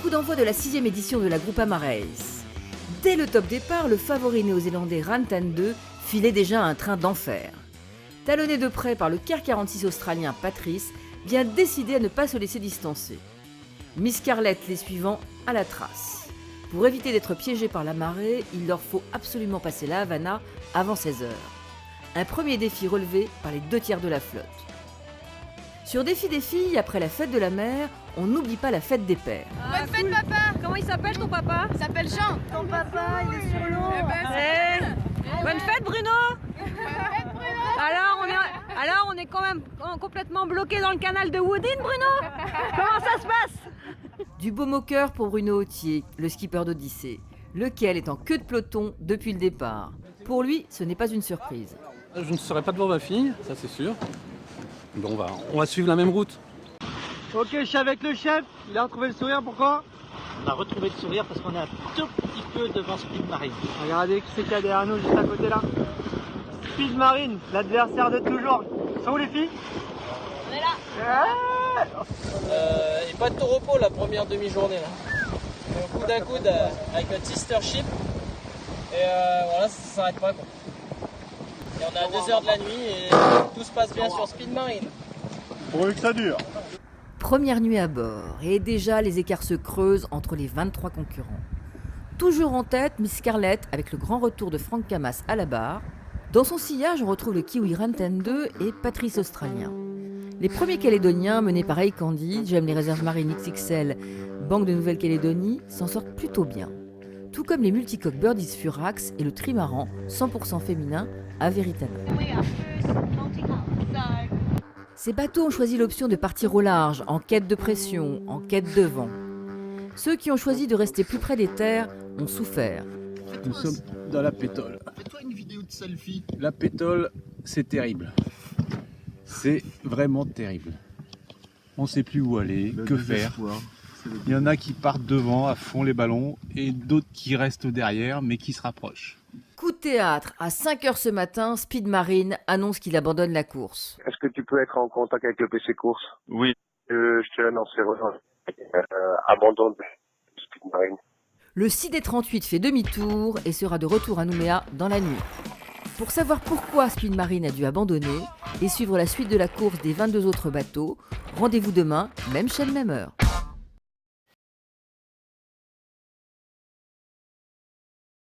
coup d'envoi de la 6e édition de la Groupama Race. Dès le top départ, le favori néo-zélandais Rantan 2 filait déjà un train d'enfer. Talonné de près par le Car 46 australien Patrice, bien décidé à ne pas se laisser distancer. Miss Scarlett les suivant à la trace. Pour éviter d'être piégés par la marée, il leur faut absolument passer la Havana avant 16 h. Un premier défi relevé par les 2/3 de la flotte. Sur Défi des filles, après la fête de la mère, on n'oublie pas la fête des pères. Bonne fête papa. Comment il s'appelle ton papa? Il s'appelle Jean. Ton papa, il est sur l'eau. Bonne fête Bruno. Alors on est quand même complètement bloqué dans le canal de Woodin Bruno. Comment ça se passe? Du baume au cœur pour Bruno Autier, le skipper d'Odyssée, lequel est en queue de peloton depuis le départ. Pour lui, ce n'est pas une surprise. Je ne serai pas devant ma fille, ça c'est sûr. Bon, on va suivre la même route. Ok, je suis avec le chef. Il a retrouvé le sourire, pourquoi? On a retrouvé le sourire parce qu'on est un tout petit peu devant Speed Marine. Regardez qui c'est qu'il y a derrière nous, juste à côté là. Speed Marine, l'adversaire de toujours. Ils sont où les filles? On est là. Et pas de temps repos la première demi-journée là. On coude à coude avec notre sister ship. Et voilà, ça s'arrête pas quoi. Et on est à 2 h de la nuit et tout se passe bien sur Speed Marine. Pourvu que ça dure. Première nuit à bord, et déjà les écarts se creusent entre les 23 concurrents. Toujours en tête, Miss Scarlett avec le grand retour de Franck Camas à la barre. Dans son sillage, on retrouve le Kiwi Rantan 2 et Patrice Australien. Les premiers Calédoniens, menés par Hey Candy, J'aime les réserves marines XXL, Banque de Nouvelle-Calédonie, s'en sortent plutôt bien. Tout comme les multicoques Birdies Furax et le trimaran 100% féminin à Veritana. Ces bateaux ont choisi l'option de partir au large, en quête de pression, en quête de vent. Ceux qui ont choisi de rester plus près des terres ont souffert. Nous sommes dans la pétole. Fais-toi une vidéo de selfie. La pétole, c'est terrible. C'est vraiment terrible. On ne sait plus où aller, que faire. Il y en a qui partent devant à fond les ballons et d'autres qui restent derrière mais qui se rapprochent. Coup de théâtre, à 5 h ce matin, Speed Marine annonce qu'il abandonne la course. Est-ce que tu peux être en contact avec le PC Course? Oui. Je te annonce abandon de Speed Marine. Le 6D38 fait demi-tour et sera de retour à Nouméa dans la nuit. Pour savoir pourquoi Speed Marine a dû abandonner et suivre la suite de la course des 22 autres bateaux, rendez-vous demain, même chaîne, même heure.